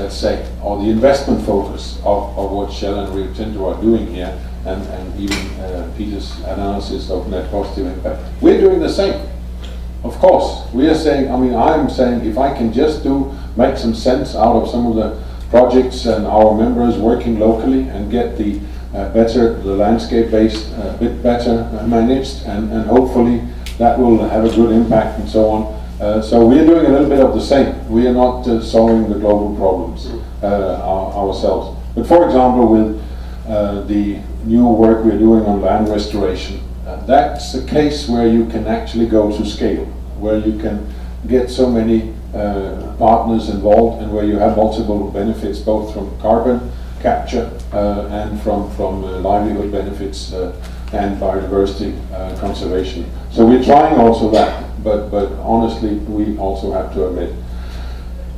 let's say, or the investment focus of what Shell and Rio Tinto are doing here, and even Peter's analysis of net positive impact. We're doing the same. Of course, we are saying, I mean, I'm saying if I can just make some sense out of some of the projects and our members working locally and get the landscape based a bit better managed, and hopefully that will have a good impact and so on. So we are doing a little bit of the same. We are not solving the global problems ourselves. But for example, with the new work we're doing on land restoration, that's a case where you can actually go to scale, where you can get so many partners involved, and where you have multiple benefits, both from carbon capture and from livelihood benefits and biodiversity conservation. So we're trying also that, but honestly, we also have to admit.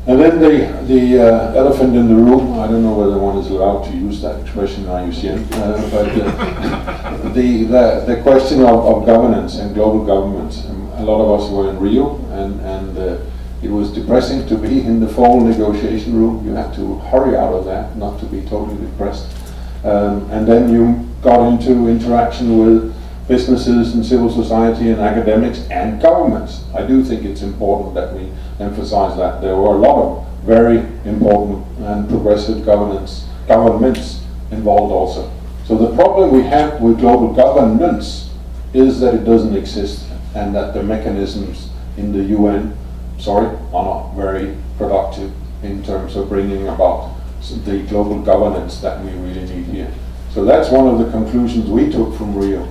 And then the elephant in the room, I don't know whether one is allowed to use that expression in IUCN, but the question of governance and global governments. A lot of us were in Rio, and it was depressing to be in the fall negotiation room. You had to hurry out of that, not to be totally depressed. And then you got into interaction with businesses and civil society and academics and governments. I do think it's important that we emphasize that. There were a lot of very important and progressive governments involved also. So the problem we have with global governance is that it doesn't exist, and that the mechanisms in the UN, are not very productive in terms of bringing about the global governance that we really need here. So that's one of the conclusions we took from Rio.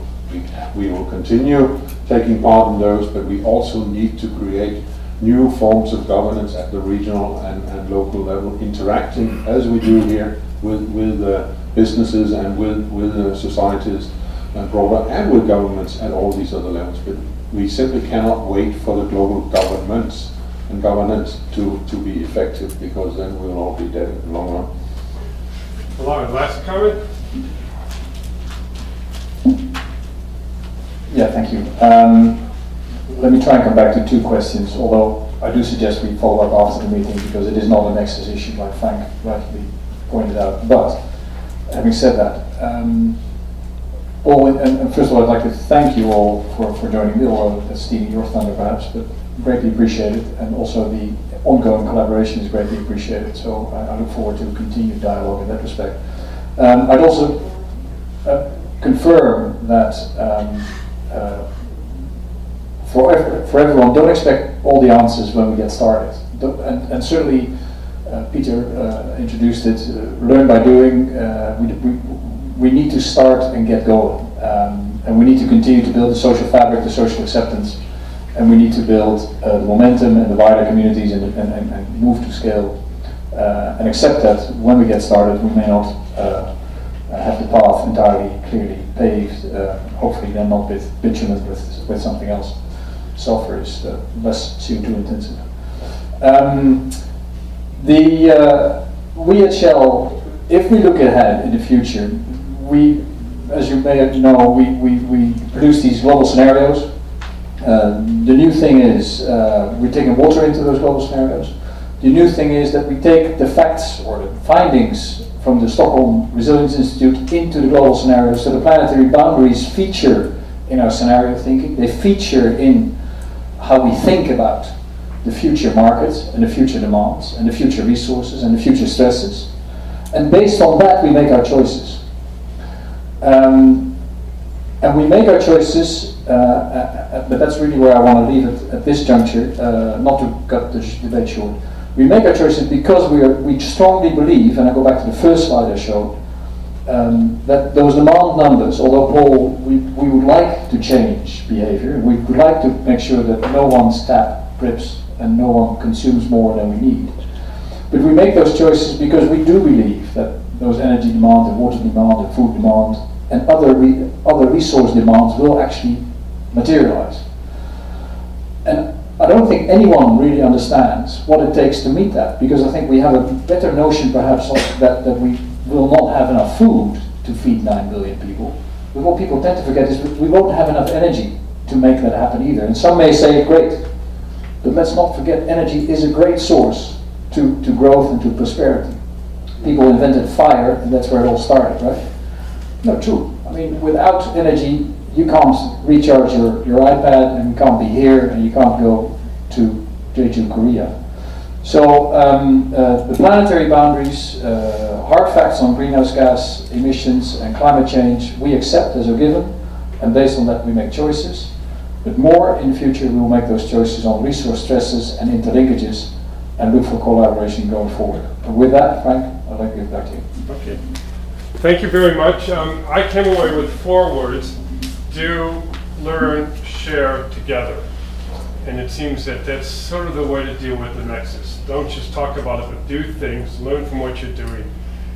We will continue taking part in those, but we also need to create new forms of governance at the regional and local level, interacting as we do here with businesses and with societies broader, and with governments at all these other levels. But we simply cannot wait for the global governments and governance to be effective, because then we'll all be dead in the long run. Lauren, last comment? Yeah, thank you. Let me try and come back to two questions, although I do suggest we follow up after the meeting, because it is not a Nexus issue, like Frank rightly pointed out. But having said that, and first of all, I'd like to thank you all for joining me, or that's stealing your thunder perhaps, but greatly appreciated, and also the ongoing collaboration is greatly appreciated. So I look forward to continued dialogue in that respect. I'd also confirm that for everyone, don't expect all the answers when we get started. And certainly, Peter introduced it, learn by doing. We need to start and get going. And we need to continue to build the social fabric, the social acceptance, and we need to build the momentum and the wider communities, and move to scale, and accept that when we get started, we may not have the path entirely clearly paved, hopefully then not with bitumen, with something else. Sulfur is less CO2 intensive. We at Shell, if we look ahead in the future, as you may know, we produce these global scenarios. The new thing is we're taking water into those global scenarios. The new thing is that we take the facts or the findings from the Stockholm Resilience Institute into the global scenarios, so the planetary boundaries feature in our scenario thinking. They feature in how we think about the future markets and the future demands and the future resources and the future stresses. And based on that, we make our choices. And we make our choices, but that's really where I want to leave it at this juncture, not to cut the debate short. We make our choices because we strongly believe, and I go back to the first slide I showed, that those demand numbers, although Paul, we would like to change behavior, we would like to make sure that no one's tap drips and no one consumes more than we need. But we make those choices because we do believe that those energy demand and water demand and food demand and other resource demands will actually materialize. And I don't think anyone really understands what it takes to meet that, because I think we have a better notion perhaps of that we will not have enough food to feed 9 billion people. But what people tend to forget is we won't have enough energy to make that happen either. And some may say, great, but let's not forget energy is a great source to growth and to prosperity. People invented fire, and that's where it all started, right? No, true. I mean, without energy, you can't recharge your iPad, and you can't be here, and you can't go to Jeju, Korea. So the planetary boundaries, hard facts on greenhouse gas emissions and climate change, we accept as a given, and based on that we make choices. But more in the future, we will make those choices on resource stresses and interlinkages, and look for collaboration going forward. And with that, Frank, I'd like to give it back to you. Okay. Thank you very much. I came away with 4 words: do, learn, share, together. And it seems that that's sort of the way to deal with the nexus. Don't just talk about it, but do things, learn from what you're doing.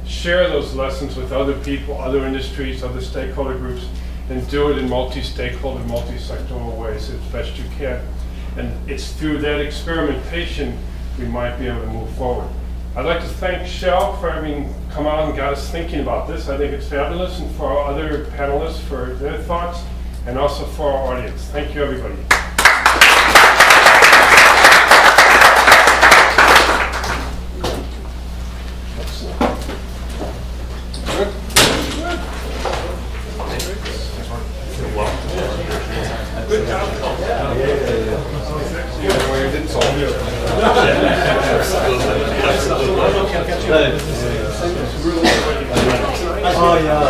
Share those lessons with other people, other industries, other stakeholder groups, and do it in multi-stakeholder, multi-sectoral ways as best you can. And it's through that experimentation we might be able to move forward. I'd like to thank Shell for having come out and got us thinking about this. I think it's fabulous, and for our other panelists for their thoughts, and also for our audience. Thank you, everybody. Good job. Oh yeah,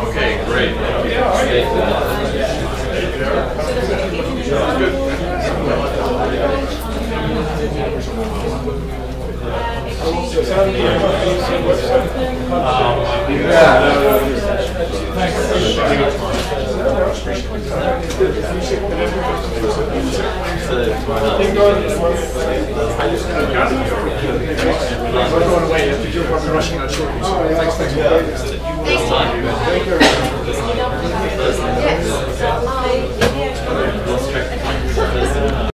Okay, great. we're going away. We're rushing out shortly. Thanks.